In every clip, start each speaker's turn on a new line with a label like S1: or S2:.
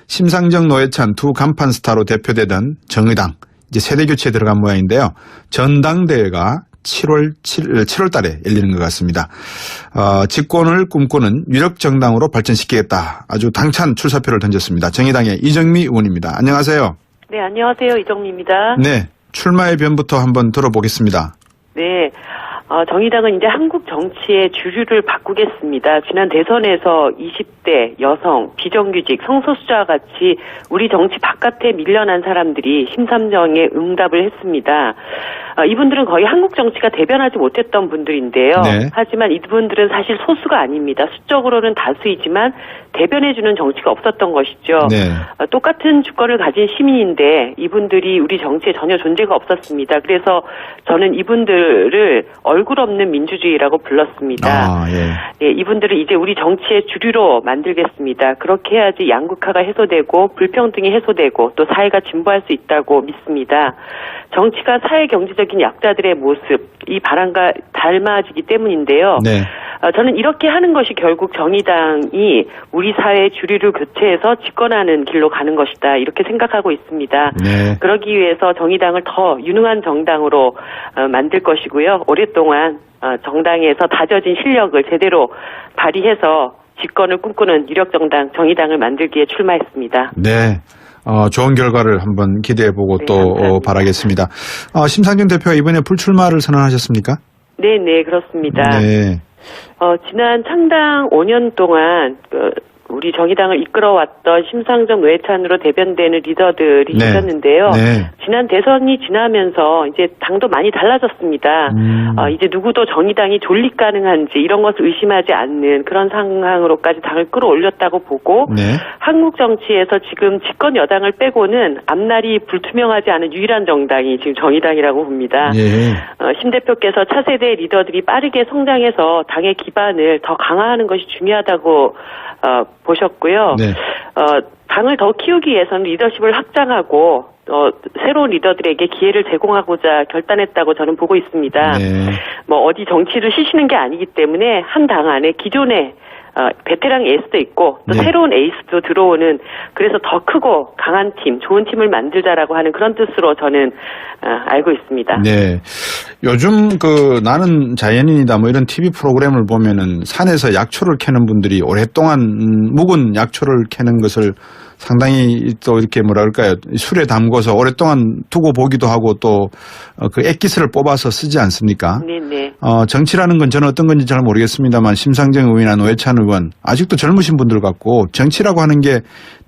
S1: 심상정, 노회찬 두 간판 스타로 대표되던 정의당 이제 세대 교체에 들어간 모양인데요. 전당대회가 7월 달에 열리는 것 같습니다. 집권을 꿈꾸는 유력 정당으로 발전시키겠다. 아주 당찬 출사표를 던졌습니다. 정의당의 이정미 의원입니다. 안녕하세요.
S2: 네, 안녕하세요. 이정미입니다.
S1: 네, 출마의 변부터 한번 들어보겠습니다.
S2: 네. 정의당은 이제 한국 정치의 주류를 바꾸겠습니다. 지난 대선에서 20대 여성, 비정규직, 성소수자와 같이 우리 정치 바깥에 밀려난 사람들이 심삼정에 응답을 했습니다. 이분들은 거의 한국 정치가 대변하지 못했던 분들인데요.
S1: 네.
S2: 하지만 이분들은 사실 소수가 아닙니다. 수적으로는 다수이지만 대변해주는 정치가 없었던 것이죠.
S1: 네.
S2: 똑같은 주권을 가진 시민인데 이분들이 우리 정치에 전혀 존재가 없었습니다. 그래서 저는 이분들을 얼굴 없는 민주주의라고 불렀습니다. 예, 이분들을 이제 우리 정치의 주류로 만들겠습니다. 그렇게 해야지 양극화가 해소되고 불평등이 해소되고 또 사회가 진보할 수 있다고 믿습니다. 정치가 사회 경제적인 약자들의 모습, 이 바람과 닮아지기 때문인데요.
S1: 네.
S2: 저는 이렇게 하는 것이 결국 정의당이 우리 사회의 주류를 교체해서 집권하는 길로 가는 것이다. 이렇게 생각하고 있습니다.
S1: 네.
S2: 그러기 위해서 정의당을 더 유능한 정당으로 만들 것이고요. 오랫동안 정당에서 다져진 실력을 제대로 발휘해서 집권을 꿈꾸는 유력 정당 정의당을 만들기에 출마했습니다.
S1: 네. 좋은 결과를 한번 기대해보고
S2: 네,
S1: 또
S2: 감사합니다.
S1: 바라겠습니다. 심상정 대표가 이번에 불출마를 선언하셨습니까?
S2: 네, 그렇습니다.
S1: 네.
S2: 지난 창당 5년 동안 우리 정의당을 이끌어왔던 심상정, 노회찬으로 대변되는 리더들이
S1: 네.
S2: 있었는데요.
S1: 네.
S2: 지난 대선이 지나면서 이제 당도 많이 달라졌습니다. 이제 누구도 정의당이 존립 가능한지 이런 것을 의심하지 않는 그런 상황으로까지 당을 끌어올렸다고 보고
S1: 네.
S2: 한국 정치에서 지금 집권 여당을 빼고는 앞날이 불투명하지 않은 유일한 정당이 지금 정의당이라고 봅니다.
S1: 예.
S2: 심 대표께서 차세대 리더들이 빠르게 성장해서 당의 기반을 더 강화하는 것이 중요하다고 보셨고요.
S1: 네.
S2: 당을 더 키우기 위해서는 리더십을 확장하고 새로운 리더들에게 기회를 제공하고자 결단했다고 저는 보고 있습니다.
S1: 네.
S2: 어디 정치를 쉬시는 게 아니기 때문에 한 당 안에 기존의 베테랑 에이스도 있고 또
S1: 네.
S2: 새로운 에이스도 들어오는 그래서 더 크고 강한 팀, 좋은 팀을 만들자라고 하는 그런 뜻으로 저는 알고 있습니다.
S1: 네. 요즘 나는 자연인이다 뭐 이런 TV 프로그램을 보면은 산에서 약초를 캐는 분들이 오랫동안 묵은 약초를 캐는 것을 상당히 또 이렇게 술에 담궈서 오랫동안 두고 보기도 하고 또 그 액기스를 뽑아서 쓰지 않습니까?
S2: 네네.
S1: 정치라는 건 저는 어떤 건지 잘 모르겠습니다만 심상정 의원이나 노회찬 의원 아직도 젊으신 분들 같고 정치라고 하는 게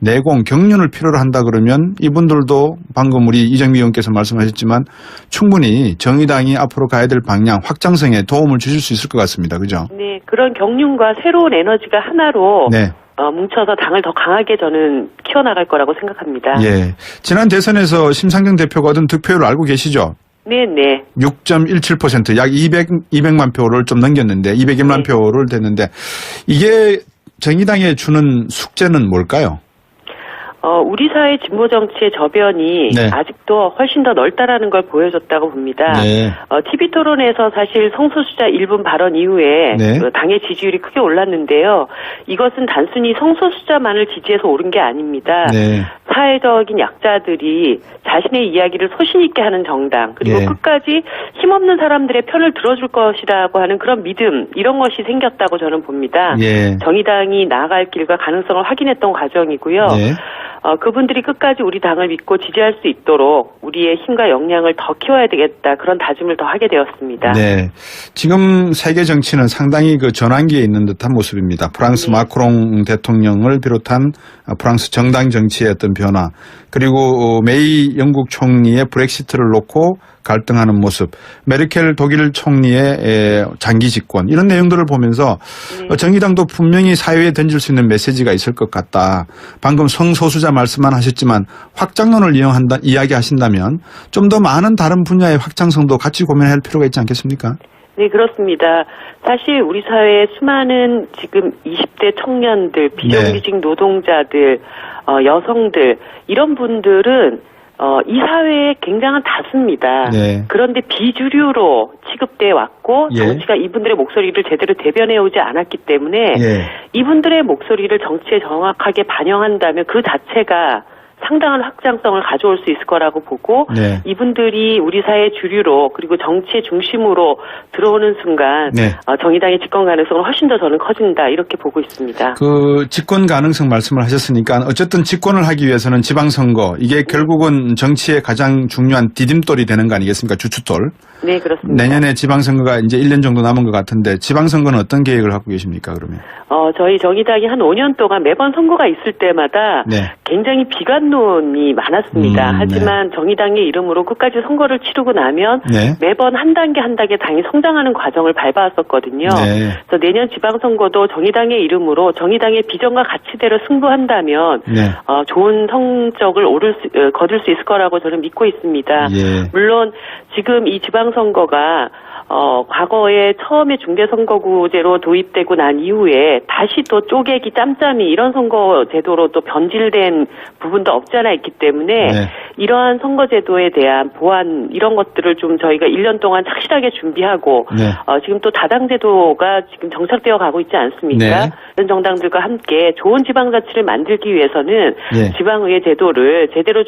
S1: 내공, 경륜을 필요로 한다 그러면 이분들도 방금 우리 이정미 의원께서 말씀하셨지만 충분히 정의당이 앞으로 가야 될 방향, 확장성에 도움을 주실 수 있을 것 같습니다. 그죠?
S2: 네, 그런 경륜과 새로운 에너지가 하나로
S1: 네.
S2: 뭉쳐서 당을 더 강하게 저는 키워나갈 거라고 생각합니다.
S1: 예. 지난 대선에서 심상정 대표가 얻은 득표율을 알고 계시죠?
S2: 네네.
S1: 6.17%, 약 200만 표를 좀 넘겼는데 201만
S2: 네.
S1: 표를 됐는데 이게 정의당에 주는 숙제는 뭘까요?
S2: 우리 사회 진보 정치의 저변이
S1: 네.
S2: 아직도 훨씬 더 넓다라는 걸 보여줬다고 봅니다.
S1: 네.
S2: TV 토론에서 사실 성소수자 일분 발언 이후에
S1: 네.
S2: 당의 지지율이 크게 올랐는데요. 이것은 단순히 성소수자만을 지지해서 오른 게 아닙니다.
S1: 네.
S2: 사회적인 약자들이 자신의 이야기를 소신 있게 하는 정당 그리고
S1: 네.
S2: 끝까지 힘없는 사람들의 편을 들어줄 것이라고 하는 그런 믿음 이런 것이 생겼다고 저는 봅니다.
S1: 예.
S2: 정의당이 나아갈 길과 가능성을 확인했던 과정이고요.
S1: 네.
S2: 그분들이 끝까지 우리 당을 믿고 지지할 수 있도록 우리의 힘과 역량을 더 키워야 되겠다. 그런 다짐을 더 하게 되었습니다.
S1: 네. 지금 세계 정치는 상당히 전환기에 있는 듯한 모습입니다. 프랑스
S2: 네.
S1: 마크롱 대통령을 비롯한 프랑스 정당 정치의 어떤 변화, 그리고 메이 영국 총리의 브렉시트를 놓고 갈등하는 모습, 메르켈 독일 총리의 장기 집권 이런 내용들을 보면서
S2: 네.
S1: 정의당도 분명히 사회에 던질 수 있는 메시지가 있을 것 같다. 방금 성소수자 말씀만 하셨지만 확장론을 이야기하신다면 좀 더 많은 다른 분야의 확장성도 같이 고민할 필요가 있지 않겠습니까?
S2: 네, 그렇습니다. 사실 우리 사회에 수많은 지금 20대 청년들, 비정규직 노동자들, 여성들 이런 분들은 이 사회에 굉장한 다수입니다.
S1: 네.
S2: 그런데 비주류로 취급돼 왔고
S1: 예.
S2: 정치가 이분들의 목소리를 제대로 대변해 오지 않았기 때문에
S1: 예.
S2: 이분들의 목소리를 정치에 정확하게 반영한다면 그 자체가 상당한 확장성을 가져올 수 있을 거라고 보고
S1: 네.
S2: 이분들이 우리 사회 주류로 그리고 정치의 중심으로 들어오는 순간
S1: 네.
S2: 정의당의 집권 가능성은 훨씬 더 저는 커진다 이렇게 보고 있습니다.
S1: 그 집권 가능성 말씀을 하셨으니까 어쨌든 집권을 하기 위해서는 지방선거 이게 결국은 정치의 가장 중요한 디딤돌이 되는 거 아니겠습니까? 주춧돌.
S2: 네, 그렇습니다.
S1: 내년에 지방선거가 이제 1년 정도 남은 것 같은데 지방선거는 어떤 계획을 갖고 계십니까, 그러면?
S2: 저희 정의당이 한 5년 동안 매번 선거가 있을 때마다
S1: 네.
S2: 굉장히 비관론이 많았습니다. 하지만 정의당의 이름으로 끝까지 선거를 치르고 나면
S1: 네.
S2: 매번 한 단계 한 단계 당이 성장하는 과정을 밟아왔었거든요.
S1: 네.
S2: 그래서 내년 지방선거도 정의당의 이름으로 정의당의 비전과 가치대로 승부한다면
S1: 네.
S2: 좋은 성적을 거둘 수 있을 거라고 저는 믿고 있습니다.
S1: 예.
S2: 물론 지금 이 지방선거가 과거에 처음에 중대선거구제로 도입되고 난 이후에 다시 또 쪼개기 짬짬이 이런 선거 제도로 또 변질된 부분도 없지 않아 있기 때문에
S1: 네.
S2: 이러한 선거제도에 대한 보완 이런 것들을 좀 저희가 1년 동안 착실하게 준비하고
S1: 네.
S2: 지금 또 다당제도가 지금 정착되어 가고 있지 않습니까?
S1: 네.
S2: 이런 정당들과 함께 좋은 지방자치를 만들기 위해서는
S1: 네.
S2: 지방의회 제도를 제대로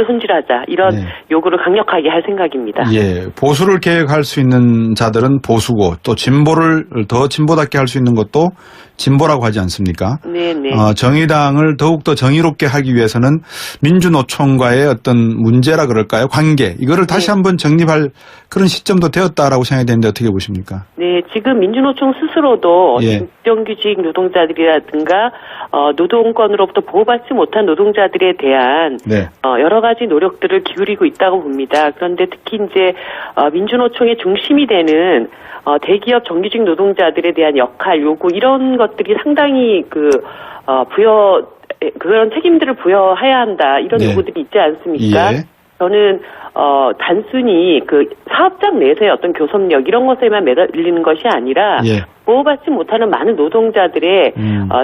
S2: 손질하자 이런
S1: 네.
S2: 요구를 강력하게 할 생각입니다.
S1: 예. 보수를 계획할 수 있는 자들은 보수고 또 진보를 더 진보답게 할 수 있는 것도 진보라고 하지 않습니까?
S2: 네네.
S1: 정의당을 더욱더 정의롭게 하기 위해서는 민주노총과의 어떤 문제라 그럴까요? 관계. 이거를 다시
S2: 네.
S1: 한번 정립할 그런 시점도 되었다라고 생각이 되는데 어떻게 보십니까?
S2: 네, 지금 민주노총 스스로도
S1: 예.
S2: 국정규직 노동자들이라든가 노동권으로부터 보호받지 못한 노동자들에 대한
S1: 네.
S2: 여러 가지 노력들을 기울이고 있다고 봅니다. 그런데 특히 이제 민주노총의 중심이 되는 대기업 정규직 노동자들에 대한 역할, 요구 이런 것들이 상당히 그런 책임들을 부여해야 한다 이런
S1: 네.
S2: 요구들이 있지 않습니까?
S1: 예.
S2: 저는 단순히 사업장 내에서의 어떤 교섭력 이런 것에만 매달리는 것이 아니라
S1: 예.
S2: 보호받지 못하는 많은 노동자들의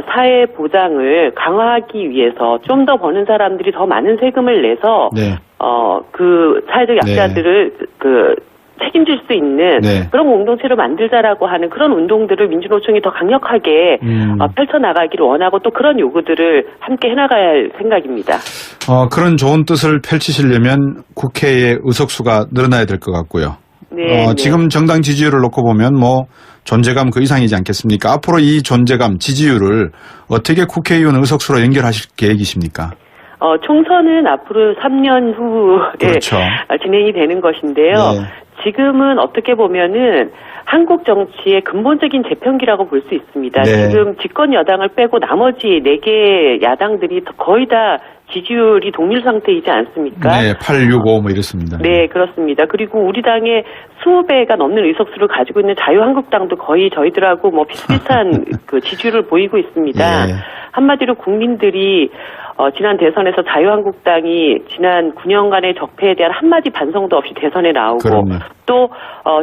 S2: 사회 보장을 강화하기 위해서 좀 더 버는 사람들이 더 많은 세금을 내서
S1: 네.
S2: 그 사회적 약자들을 책임질 수 있는
S1: 네.
S2: 그런 공동체를 만들자라고 하는 그런 운동들을 민주노총이 더 강력하게 펼쳐나가기를 원하고 또 그런 요구들을 함께 해나가야 할 생각입니다.
S1: 그런 좋은 뜻을 펼치시려면 국회의 의석수가 늘어나야 될 것 같고요.
S2: 네,
S1: 지금 정당 지지율을 놓고 보면 존재감 그 이상이지 않겠습니까? 앞으로 이 존재감, 지지율을 어떻게 국회의원 의석수로 연결하실 계획이십니까?
S2: 총선은 앞으로 3년 후에
S1: 그렇죠.
S2: 진행이 되는 것인데요.
S1: 네.
S2: 지금은 어떻게 보면은 한국 정치의 근본적인 재편기라고 볼 수 있습니다.
S1: 네.
S2: 지금 집권 여당을 빼고 나머지 4개 야당들이 거의 다 지지율이 동일 상태이지 않습니까?
S1: 네, 865 이렇습니다.
S2: 네, 그렇습니다. 그리고 우리 당의 20배가 넘는 의석수를 가지고 있는 자유한국당도 거의 저희들하고 비슷비슷한 지지율을 보이고 있습니다.
S1: 예.
S2: 한마디로 국민들이 지난 대선에서 자유한국당이 지난 9년간의 적폐에 대한 한마디 반성도 없이 대선에 나오고
S1: 그럼요.
S2: 또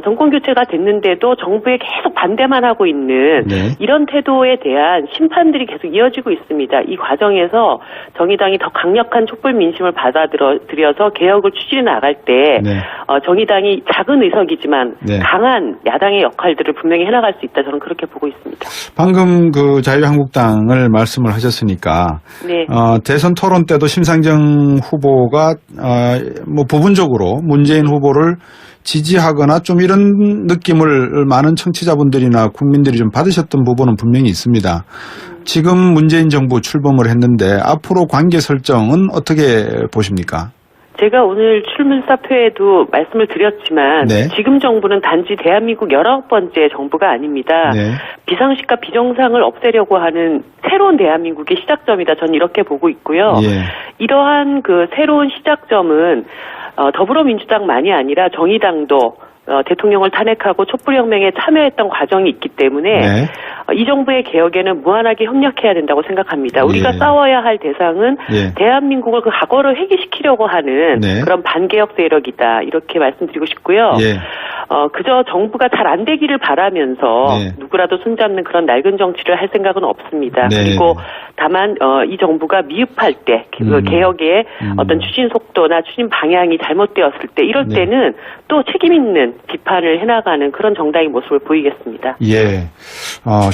S2: 정권 교체가 됐는데도 정부에 계속 반대만 하고 있는
S1: 네.
S2: 이런 태도에 대한 심판들이 계속 이어지고 있습니다. 이 과정에서 정의당이 더 강력한 촛불 민심을 받아들여서 개혁을 추진해 나갈 때
S1: 네.
S2: 정의당이 작은 의석이지만
S1: 네.
S2: 강한 야당의 역할들을 분명히 해나갈 수 있다. 저는 그렇게 보고 있습니다.
S1: 방금 자유한국당을 말씀을 하셨으니까
S2: 네.
S1: 대선 토론 때도 심상정 후보가 부분적으로 문재인 후보를 지지하거나 좀 이런 느낌을 많은 청취자분들이나 국민들이 좀 받으셨던 부분은 분명히 있습니다. 지금 문재인 정부 출범을 했는데 앞으로 관계 설정은 어떻게 보십니까?
S2: 제가 오늘 출문사표에도 말씀을 드렸지만
S1: 네.
S2: 지금 정부는 단지 대한민국 19번째 정부가 아닙니다.
S1: 네.
S2: 비상식과 비정상을 없애려고 하는 새로운 대한민국의 시작점이다. 저는 이렇게 보고 있고요.
S1: 예.
S2: 이러한 새로운 시작점은 더불어민주당만이 아니라 정의당도 대통령을 탄핵하고 촛불혁명에 참여했던 과정이 있기 때문에
S1: 네.
S2: 이 정부의 개혁에는 무한하게 협력해야 된다고 생각합니다. 우리가
S1: 예.
S2: 싸워야 할 대상은
S1: 예.
S2: 대한민국을 그 과거를 회귀시키려고 하는
S1: 네.
S2: 그런 반개혁 세력이다. 이렇게 말씀드리고 싶고요.
S1: 예.
S2: 그저 정부가 잘 안 되기를 바라면서
S1: 네.
S2: 누구라도 손잡는 그런 낡은 정치를 할 생각은 없습니다.
S1: 네.
S2: 그리고 다만 이 정부가 미흡할 때 그 개혁의 어떤 추진 속도나 추진 방향이 잘못되었을 때 이럴
S1: 네.
S2: 때는 또 책임 있는 비판을 해나가는 그런 정당의 모습을 보이겠습니다.
S1: 예.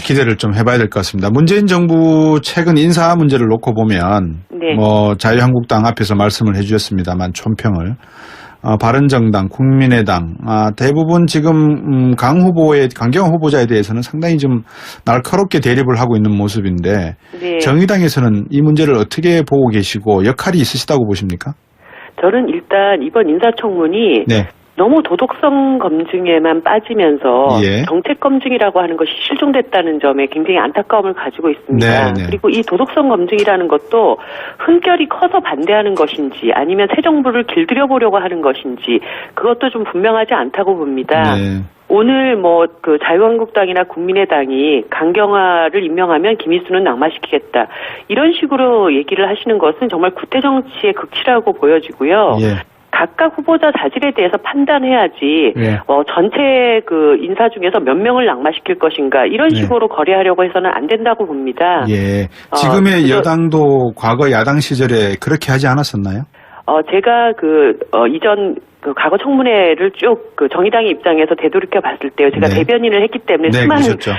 S1: 기대를 좀 해봐야 될 것 같습니다. 문재인 정부 최근 인사 문제를 놓고 보면
S2: 네.
S1: 자유한국당 앞에서 말씀을 해주셨습니다만 총평을 바른정당, 국민의당 대부분 지금 강경화 후보자에 대해서는 상당히 좀 날카롭게 대립을 하고 있는 모습인데
S2: 네.
S1: 정의당에서는 이 문제를 어떻게 보고 계시고 역할이 있으시다고 보십니까?
S2: 저는 일단 이번 인사청문이
S1: 네.
S2: 너무 도덕성 검증에만 빠지면서
S1: 예.
S2: 정책 검증이라고 하는 것이 실종됐다는 점에 굉장히 안타까움을 가지고 있습니다.
S1: 네.
S2: 그리고 이 도덕성 검증이라는 것도 흠결이 커서 반대하는 것인지 아니면 새 정부를 길들여보려고 하는 것인지 그것도 좀 분명하지 않다고 봅니다.
S1: 네.
S2: 오늘 자유한국당이나 국민의당이 강경화를 임명하면 김희수는 낙마시키겠다. 이런 식으로 얘기를 하시는 것은 정말 구태 정치의 극치라고 보여지고요.
S1: 예.
S2: 각각 후보자 자질에 대해서 판단해야지
S1: 예.
S2: 전체 그 인사 중에서 몇 명을 낙마시킬 것인가 이런 식으로 거래하려고 해서는 안 된다고 봅니다.
S1: 예. 지금의 여당도 과거 야당 시절에 그렇게 하지 않았었나요?
S2: 제가 이전 과거 청문회를 쭉 정의당의 입장에서 되돌이켜 봤을 때요. 제가
S1: 네.
S2: 대변인을 했기 때문에
S1: 네,
S2: 수많은
S1: 그러셨죠.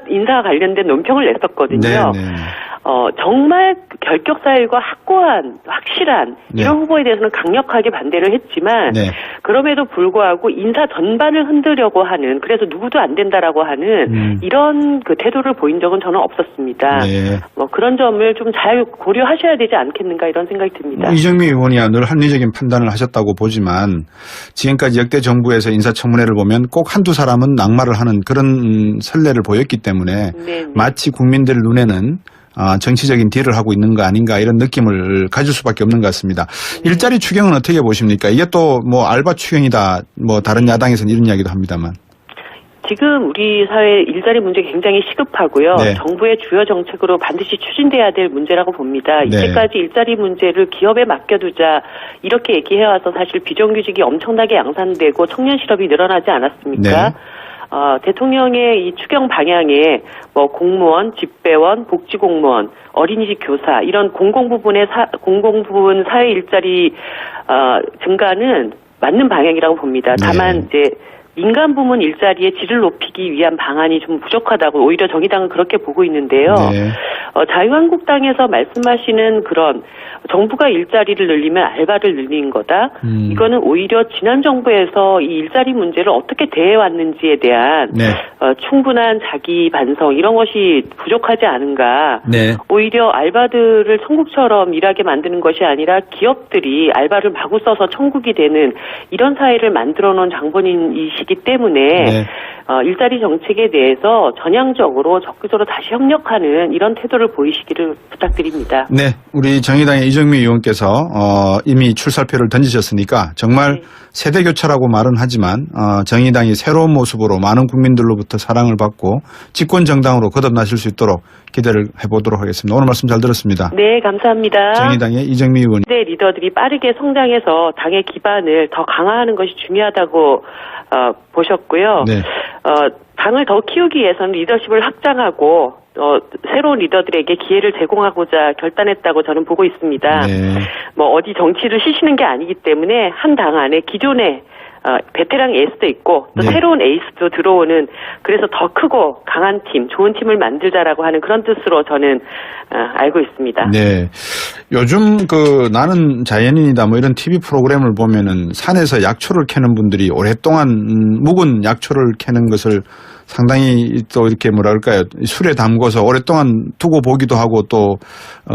S2: 인사 관련된 논평을 냈었거든요.
S1: 네.
S2: 정말 결격 사유가 확실한
S1: 네.
S2: 이런 후보에 대해서는 강력하게 반대를 했지만
S1: 네.
S2: 그럼에도 불구하고 인사 전반을 흔들려고 하는 그래서 누구도 안 된다라고 하는 이런 태도를 보인 적은 저는 없었습니다.
S1: 네.
S2: 그런 점을 좀 잘 고려하셔야 되지 않겠는가 이런 생각이 듭니다.
S1: 이정미 의원이야 늘 합리적인 판단을 하셨다고 보지만 지금까지 역대 정부에서 인사청문회를 보면 꼭 한두 사람은 낙마를 하는 그런 선례를 보였기 때문에
S2: 네.
S1: 마치 국민들 눈에는 정치적인 딜을 하고 있는 거 아닌가 이런 느낌을 가질 수밖에 없는 것 같습니다. 일자리 추경은 어떻게 보십니까? 이게 또 알바 추경이다. 다른 야당에서는 이런 이야기도 합니다만.
S2: 지금 우리 사회 일자리 문제 굉장히 시급하고요.
S1: 네.
S2: 정부의 주요 정책으로 반드시 추진돼야 될 문제라고 봅니다.
S1: 네.
S2: 이제까지 일자리 문제를 기업에 맡겨두자 이렇게 얘기해와서 사실 비정규직이 엄청나게 양산되고 청년 실업이 늘어나지 않았습니까?
S1: 네.
S2: 대통령의 이 추경 방향에 공무원, 집배원, 복지공무원, 어린이집 교사 이런 공공부문 사회 일자리 증가는 맞는 방향이라고 봅니다. 다만 이제 민간 부문 일자리의 질을 높이기 위한 방안이 좀 부족하다고 오히려 정의당은 그렇게 보고 있는데요.
S1: 네.
S2: 자유한국당에서 말씀하시는 그런 정부가 일자리를 늘리면 알바를 늘리는 거다. 이거는 오히려 지난 정부에서 이 일자리 문제를 어떻게 대해왔는지에 대한
S1: 네.
S2: 충분한 자기 반성 이런 것이 부족하지 않은가.
S1: 네.
S2: 오히려 알바들을 천국처럼 일하게 만드는 것이 아니라 기업들이 알바를 마구 써서 천국이 되는 이런 사회를 만들어 놓은 장본인이시기 때문에
S1: 네.
S2: 일자리 정책에 대해서 전향적으로 적극적으로 다시 협력하는 이런 태도를 보이시기를 부탁드립니다.
S1: 네, 우리 정의당의 이정미 의원께서 이미 출사표를 던지셨으니까 정말 세대 교체라고 말은 하지만 정의당이 새로운 모습으로 많은 국민들로부터 사랑을 받고 집권 정당으로 거듭나실 수 있도록 기대를 해보도록 하겠습니다. 오늘 말씀 잘 들었습니다.
S2: 네, 감사합니다.
S1: 정의당의 이정미 의원.
S2: 네, 리더들이 빠르게 성장해서 당의 기반을 더 강화하는 것이 중요하다고 보셨고요.
S1: 네.
S2: 당을 더 키우기 위해서는 리더십을 확장하고 새로운 리더들에게 기회를 제공하고자 결단했다고 저는 보고 있습니다.
S1: 네.
S2: 어디 정치를 쉬시는 게 아니기 때문에 한 당 안에 기존의 베테랑 에이스도 있고 또
S1: 네.
S2: 새로운 에이스도 들어오는 그래서 더 크고 강한 팀, 좋은 팀을 만들자라고 하는 그런 뜻으로 저는 알고 있습니다.
S1: 네. 요즘 나는 자연인이다 이런 TV 프로그램을 보면은 산에서 약초를 캐는 분들이 오랫동안 묵은 약초를 캐는 것을 상당히 또 이렇게 술에 담궈서 오랫동안 두고 보기도 하고 또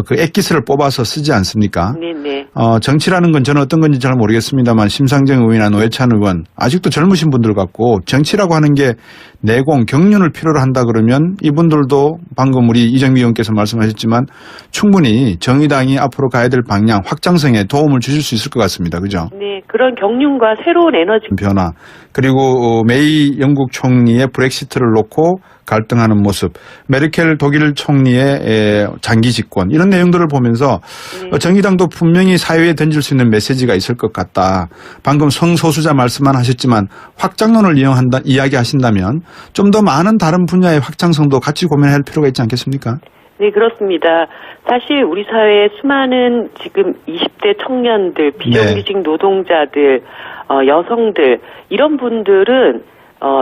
S1: 그 액기스를 뽑아서 쓰지 않습니까?
S2: 네네. 네.
S1: 정치라는 건 저는 어떤 건지 잘 모르겠습니다만 심상정 의원이나 노회찬 의원 아직도 젊으신 분들 같고 정치라고 하는 게 내공, 경륜을 필요로 한다 그러면 이분들도 방금 우리 이정미 의원께서 말씀하셨지만 충분히 정의당이 앞으로 가야 될 방향, 확장성에 도움을 주실 수 있을 것 같습니다. 그죠?
S2: 네. 그런 경륜과 새로운 에너지
S1: 변화 그리고 메이 영국 총리의 브렉시트를 놓고 갈등하는 모습, 메르켈 독일 총리의 장기 집권 이런 내용들을 보면서
S2: 네.
S1: 정의당도 분명히 사회에 던질 수 있는 메시지가 있을 것 같다. 방금 성소수자 말씀만 하셨지만 확장론을 이야기하신다면 좀 더 많은 다른 분야의 확장성도 같이 고민할 필요가 있지 않겠습니까?
S2: 네, 그렇습니다. 사실 우리 사회에 수많은 지금 20대 청년들, 비정규직 노동자들, 여성들 이런 분들은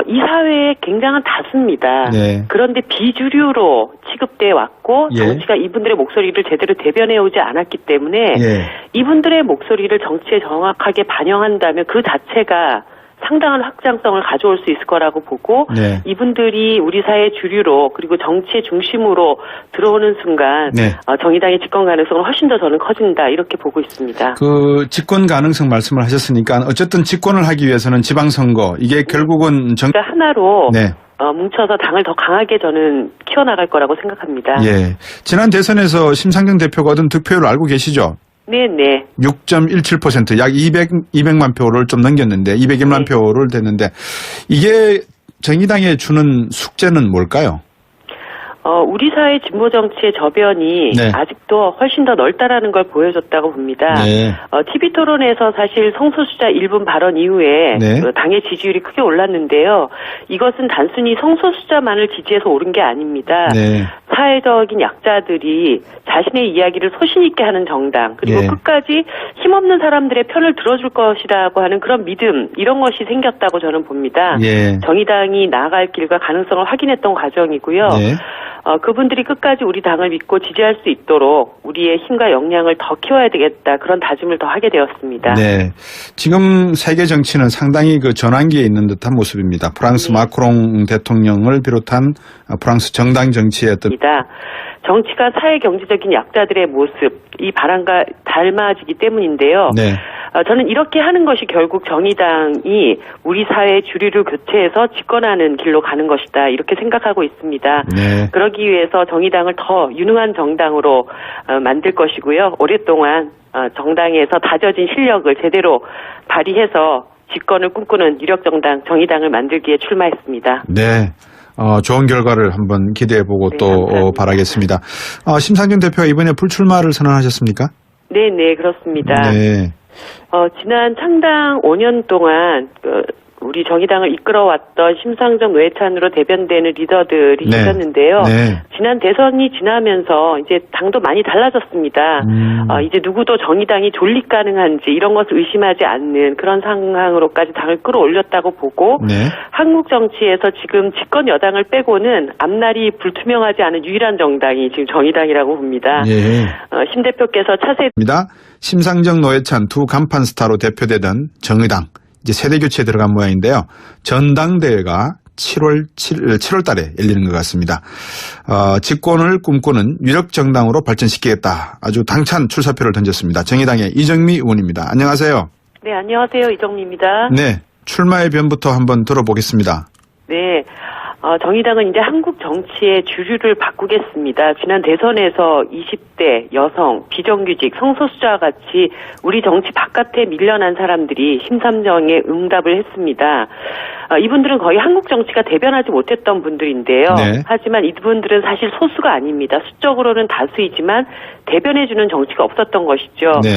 S2: 이 사회에 굉장한 다수입니다.
S1: 네.
S2: 그런데 비주류로 취급돼 왔고
S1: 예.
S2: 정치가 이분들의 목소리를 제대로 대변해 오지 않았기 때문에
S1: 예.
S2: 이분들의 목소리를 정치에 정확하게 반영한다면 그 자체가 상당한 확장성을 가져올 수 있을 거라고 보고
S1: 네.
S2: 이분들이 우리 사회 주류로 그리고 정치의 중심으로 들어오는 순간
S1: 네.
S2: 정의당의 집권 가능성은 훨씬 더 저는 커진다 이렇게 보고 있습니다.
S1: 그 집권 가능성 말씀을 하셨으니까 어쨌든 집권을 하기 위해서는 지방선거 이게 결국은
S2: 그러니까 하나로
S1: 네.
S2: 뭉쳐서 당을 더 강하게 저는 키워나갈 거라고 생각합니다.
S1: 예. 지난 대선에서 심상정 대표가 얻은 득표율을 알고 계시죠?
S2: 네네.
S1: 6.17% 약 200만 표를 좀 넘겼는데 201만
S2: 네.
S1: 표를 됐는데 이게 정의당에 주는 숙제는 뭘까요?
S2: 우리 사회 진보 정치의 저변이
S1: 네.
S2: 아직도 훨씬 더 넓다라는 걸 보여줬다고 봅니다.
S1: 네.
S2: TV 토론에서 사실 성소수자 일분 발언 이후에
S1: 네.
S2: 당의 지지율이 크게 올랐는데요. 이것은 단순히 성소수자만을 지지해서 오른 게 아닙니다.
S1: 네.
S2: 사회적인 약자들이 자신의 이야기를 소신 있게 하는 정당 그리고
S1: 네.
S2: 끝까지 힘없는 사람들의 편을 들어줄 것이라고 하는 그런 믿음 이런 것이 생겼다고 저는 봅니다.
S1: 예.
S2: 정의당이 나아갈 길과 가능성을 확인했던 과정이고요.
S1: 네.
S2: 그분들이 끝까지 우리 당을 믿고 지지할 수 있도록 우리의 힘과 역량을 더 키워야 되겠다 그런 다짐을 더 하게 되었습니다.
S1: 네. 지금 세계 정치는 상당히 그 전환기에 있는 듯한 모습입니다. 프랑스
S2: 네.
S1: 마크롱 대통령을 비롯한 프랑스 정당 정치의 어떤
S2: 정치가 사회 경제적인 약자들의 모습, 이 바람과 닮아지기 때문인데요.
S1: 네.
S2: 저는 이렇게 하는 것이 결국 정의당이 우리 사회의 주류를 교체해서 집권하는 길로 가는 것이다. 이렇게 생각하고 있습니다.
S1: 네.
S2: 그러기 위해서 정의당을 더 유능한 정당으로 만들 것이고요. 오랫동안 정당에서 다져진 실력을 제대로 발휘해서 집권을 꿈꾸는 유력 정당 정의당을 만들기에 출마했습니다.
S1: 네. 좋은 결과를 한번 기대해보고
S2: 네,
S1: 또
S2: 감사합니다.
S1: 바라겠습니다. 심상정 대표가 이번에 불출마를 선언하셨습니까?
S2: 네, 그렇습니다.
S1: 네.
S2: 지난 창당 5년 동안 우리 정의당을 이끌어왔던 심상정 노회찬으로 대변되는 리더들이
S1: 네.
S2: 있었는데요.
S1: 네.
S2: 지난 대선이 지나면서 이제 당도 많이 달라졌습니다. 이제 누구도 정의당이 존립 가능한지 이런 것을 의심하지 않는 그런 상황으로까지 당을 끌어올렸다고 보고
S1: 네.
S2: 한국 정치에서 지금 집권 여당을 빼고는 앞날이 불투명하지 않은 유일한 정당이 지금 정의당이라고 봅니다.
S1: 예.
S2: 심 대표께서 차세
S1: 심상정 노회찬 두 간판 스타로 대표되던 정의당 이제 세대 교체에 들어간 모양인데요. 전당대회가 7월 달에 열리는 것 같습니다. 집권을 꿈꾸는 유력 정당으로 발전시키겠다. 아주 당찬 출사표를 던졌습니다. 정의당의 이정미 의원입니다. 안녕하세요.
S2: 네, 안녕하세요. 이정미입니다.
S1: 네, 출마의 변부터 한번 들어보겠습니다.
S2: 네. 정의당은 이제 한국 정치의 주류를 바꾸겠습니다. 지난 대선에서 20대, 여성, 비정규직, 성소수자와 같이 우리 정치 바깥에 밀려난 사람들이 심삼정에 응답을 했습니다. 이분들은 거의 한국 정치가 대변하지 못했던 분들인데요.
S1: 네.
S2: 하지만 이분들은 사실 소수가 아닙니다. 수적으로는 다수이지만 대변해주는 정치가 없었던 것이죠.
S1: 네.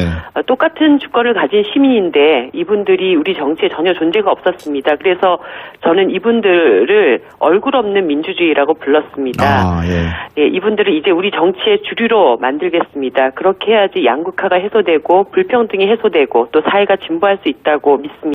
S2: 똑같은 주권을 가진 시민인데 이분들이 우리 정치에 전혀 존재가 없었습니다. 그래서 저는 이분들을 얼굴 없는 민주주의라고 불렀습니다. 예, 이분들을 이제 우리 정치의 주류로 만들겠습니다. 그렇게 해야지 양극화가 해소되고 불평등이 해소되고 또 사회가 진보할 수 있다고 믿습니다.